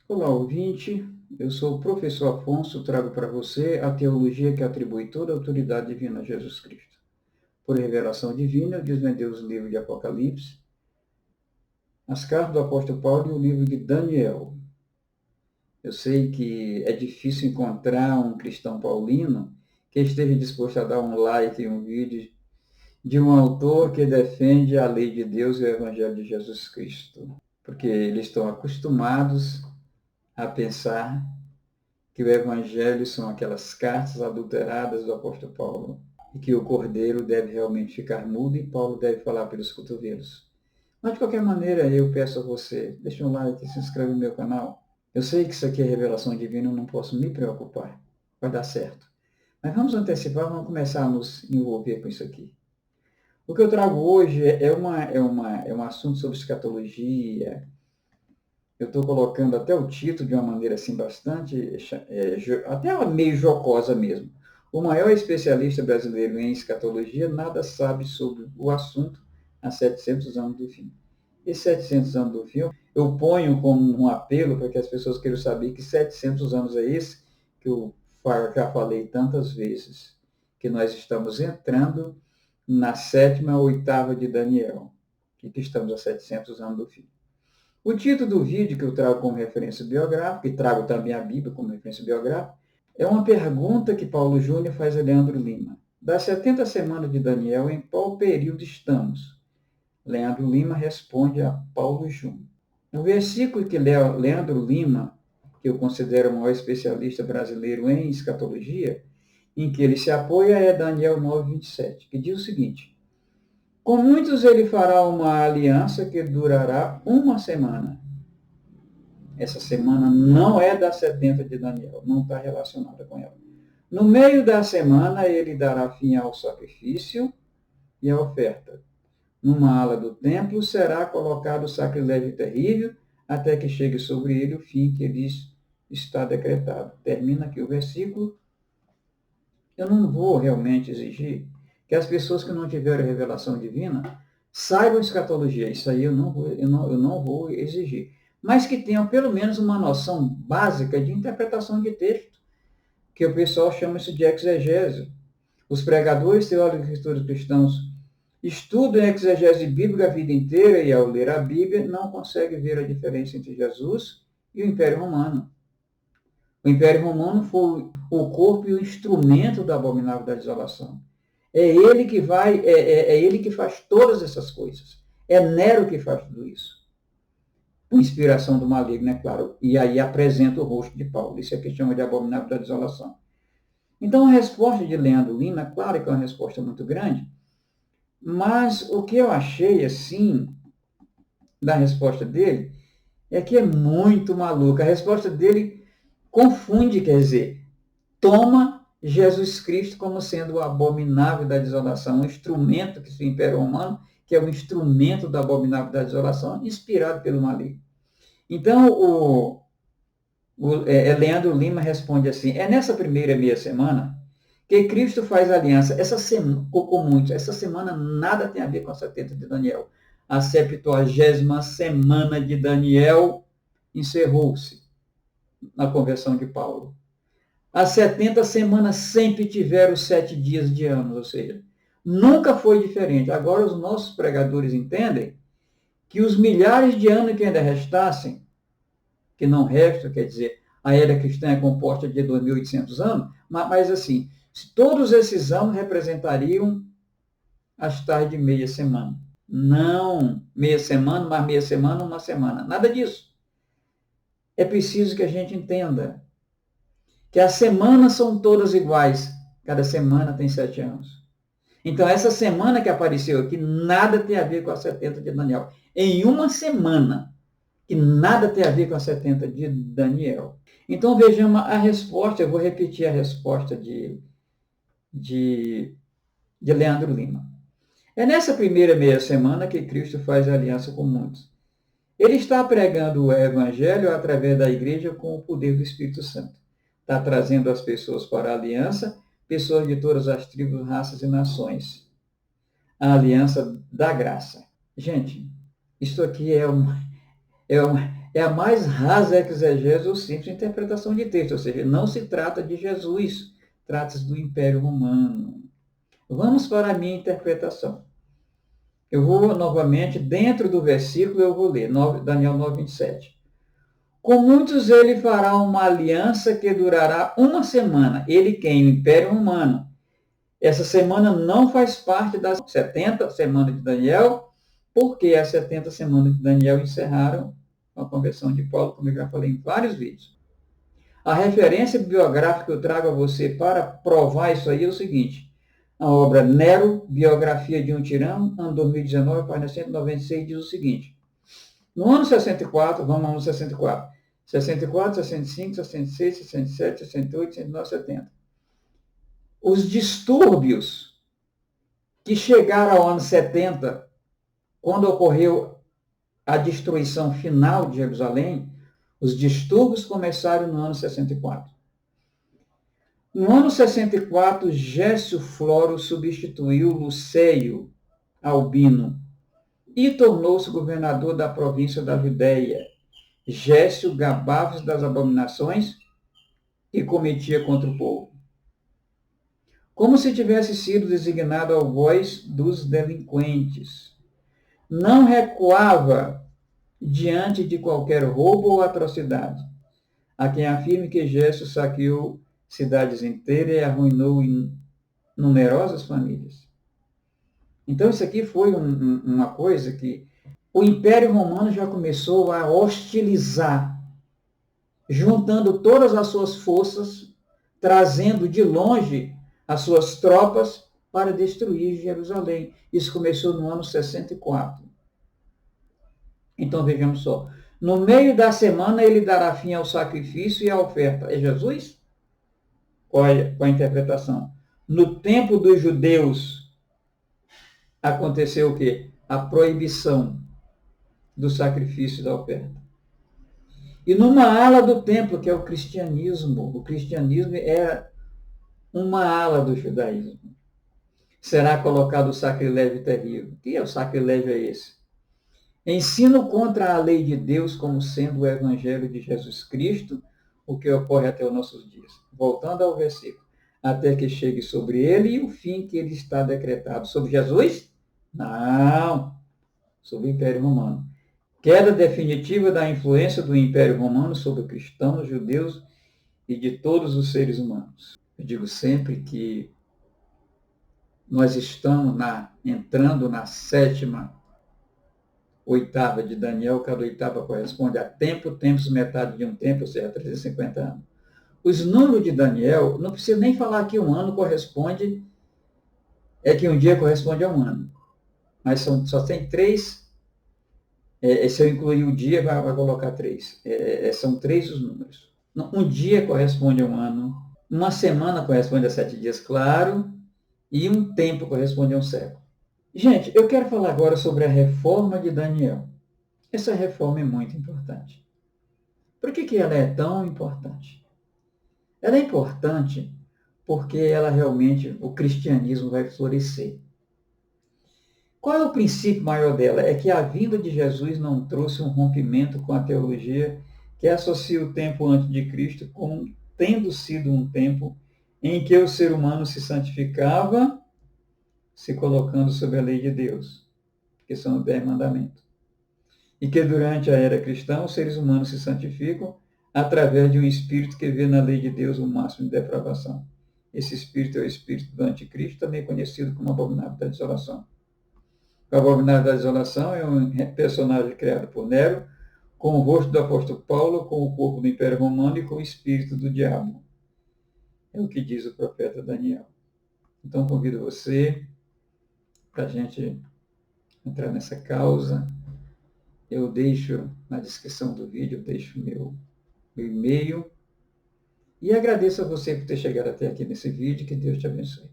Olá, ouvinte. Eu sou o professor Afonso, trago para você a teologia que atribui toda a autoridade divina a Jesus Cristo. Por revelação divina, desvendei os livros de Apocalipse, as cartas do apóstolo Paulo e o livro de Daniel. Eu sei que é difícil encontrar um cristão paulino que esteja disposto a dar um like em um vídeo de um autor que defende a lei de Deus e o evangelho de Jesus Cristo, porque eles estão acostumados a pensar que o Evangelho são aquelas cartas adulteradas do apóstolo Paulo e que o cordeiro deve realmente ficar mudo e Paulo deve falar pelos cotovelos. Mas, de qualquer maneira, eu peço a você, deixa um like e se inscreve no meu canal. Eu sei que isso aqui é revelação divina, eu não posso me preocupar. Vai dar certo. Mas vamos antecipar, vamos começar a nos envolver com isso aqui. O que eu trago hoje é um assunto sobre escatologia. Eu estou colocando até o título de uma maneira assim bastante, até meio jocosa mesmo. O maior especialista brasileiro em escatologia nada sabe sobre o assunto há 700 anos do fim. Esses 700 anos do fim eu ponho como um apelo para que as pessoas queiram saber que 700 anos é esse que eu já falei tantas vezes, que nós estamos entrando na sétima ou oitava de Daniel, e que estamos a 700 anos do fim. O título do vídeo que eu trago como referência biográfica, e trago também a Bíblia como referência biográfica, é uma pergunta que Paulo Júnior faz a Leandro Lima. Das 70 semanas de Daniel, em qual período estamos? Leandro Lima responde a Paulo Júnior. O versículo que Leandro Lima, que eu considero o maior especialista brasileiro em escatologia, em que ele se apoia é Daniel 9:27, que diz o seguinte: com muitos ele fará uma aliança que durará uma semana. Essa semana não é da 70 de Daniel, não está relacionada com ela. No meio da semana, ele dará fim ao sacrifício e à oferta. Numa ala do templo será colocado o sacrilégio terrível, até que chegue sobre ele o fim que lhes está decretado. Termina aqui o versículo. Eu não vou realmente exigir que as pessoas que não tiveram revelação divina saibam escatologia. Isso aí eu não vou exigir. Mas que tenham pelo menos uma noção básica de interpretação de texto, que o pessoal chama isso de exegese. Os pregadores teólogos e escritores cristãos estudam a exegese bíblica a vida inteira e, ao ler a Bíblia, não conseguem ver a diferença entre Jesus e o Império Romano. O Império Romano foi o corpo e o instrumento da abominável da desolação. É ele que é ele que faz todas essas coisas. É Nero que faz tudo isso. Com inspiração do maligno, é claro. E aí apresenta o rosto de Paulo. Isso é que chama de abominável da desolação. Então, a resposta de Leandro Lima, é claro que é uma resposta muito grande, mas o que eu achei, assim, da resposta dele, é que é muito maluca. A resposta dele confunde, quer dizer, toma Jesus Cristo como sendo o abominável da desolação, um instrumento que o Império Romano, que é o instrumento da abominável da desolação, inspirado pelo maligno. Então, Leandro Lima responde assim: é nessa primeira meia semana que Cristo faz aliança. Essa semana, com muitos, essa semana nada tem a ver com a 70 de Daniel. A 70ª semana de Daniel encerrou-se na conversão de Paulo. As 70 semanas sempre tiveram 7 dias de anos, ou seja, nunca foi diferente. Agora os nossos pregadores entendem que os milhares de anos que ainda restassem, que não restam, quer dizer, a era cristã é composta de 2.800 anos, mas assim, todos esses anos representariam as tais de meia semana. Não meia semana, mais meia semana, uma semana. Nada disso. É preciso que a gente entenda que as semanas são todas iguais. Cada semana tem 7 anos. Então, essa semana que apareceu aqui, nada tem a ver com a 70 de Daniel. Em uma semana, que nada tem a ver com a 70 de Daniel. Então, vejamos a resposta, eu vou repetir a resposta de, de Leandro Lima. É nessa primeira meia semana que Cristo faz aliança com muitos. Ele está pregando o Evangelho através da igreja com o poder do Espírito Santo. Está trazendo as pessoas para a aliança, pessoas de todas as tribos, raças e nações. A aliança da graça. Gente, isso aqui é uma, é a mais rasa exegese ou simples interpretação de texto, ou seja, não se trata de Jesus, trata-se do Império Romano. Vamos para a minha interpretação. Eu vou novamente, dentro do versículo, eu vou ler, Daniel 9:27. Com muitos ele fará uma aliança que durará uma semana. Ele quem? O Império Romano. Essa semana não faz parte das 70 semanas de Daniel, porque as 70 semanas de Daniel encerraram a conversão de Paulo, como eu já falei em vários vídeos. A referência biográfica que eu trago a você para provar isso aí é o seguinte: a obra Nero, Biografia de um Tirano, ano 2019, página 196, diz o seguinte: no ano 64, vamos ao ano 64, 64, 65, 66, 67, 68, 69, 70. Os distúrbios que chegaram ao ano 70, quando ocorreu a destruição final de Jerusalém, os distúrbios começaram no ano 64. No ano 64, Gécio Floro substituiu Lucéio Albino e tornou-se governador da província da Judéia. Gécio gabava-se das abominações que cometia contra o povo, como se tivesse sido designado algoz dos delinquentes. Não recuava diante de qualquer roubo ou atrocidade. Há quem afirme que Gécio saqueou cidades inteiras e arruinou numerosas famílias. Então, isso aqui foi uma coisa que o Império Romano já começou a hostilizar, juntando todas as suas forças, trazendo de longe as suas tropas para destruir Jerusalém. Isso começou no ano 64. Então, vejamos só. No meio da semana, ele dará fim ao sacrifício e à oferta. É Jesus? Qual a interpretação? No tempo dos judeus, aconteceu o quê? A proibição do sacrifício e da oferta. E numa ala do templo, que é o cristianismo era uma ala do judaísmo, será colocado o sacrilégio terrível. Que é o sacrilégio é esse? Ensino contra a lei de Deus como sendo o evangelho de Jesus Cristo, o que ocorre até os nossos dias. Voltando ao versículo. Até que chegue sobre ele e o fim que ele está decretado. Sobre Jesus? Não. Sobre o Império Romano. Queda definitiva da influência do Império Romano sobre cristãos, judeus e de todos os seres humanos. Eu digo sempre que nós estamos entrando na sétima oitava de Daniel, cada oitava corresponde a tempo, tempos, metade de um tempo, ou seja, 350 anos. Os números de Daniel, não precisa nem falar que um ano corresponde, que um dia corresponde a um ano. Mas só tem três, se eu incluir o dia, vai colocar três. São três os números. Um dia corresponde a um ano, uma semana corresponde a 7 dias, claro, e um tempo corresponde a um século. Gente, eu quero falar agora sobre a reforma de Daniel. Essa reforma é muito importante. Por que ela é tão importante? Ela é importante porque ela realmente, o cristianismo vai florescer. Qual é o princípio maior dela? É que a vinda de Jesus não trouxe um rompimento com a teologia que associa o tempo antes de Cristo como tendo sido um tempo em que o ser humano se santificava, se colocando sob a lei de Deus, que são os 10 mandamentos. E que durante a era cristã, os seres humanos se santificam através de um espírito que vê na lei de Deus o máximo de depravação. Esse espírito é o espírito do anticristo, também conhecido como abominável da desolação. O abominável da desolação é um personagem criado por Nero, com o rosto do apóstolo Paulo, com o corpo do Império Romano e com o espírito do diabo. É o que diz o profeta Daniel. Então, convido você para a gente entrar nessa causa. Eu deixo na descrição do vídeo, eu deixo meu e-mail. E agradeço a você por ter chegado até aqui nesse vídeo. Que Deus te abençoe.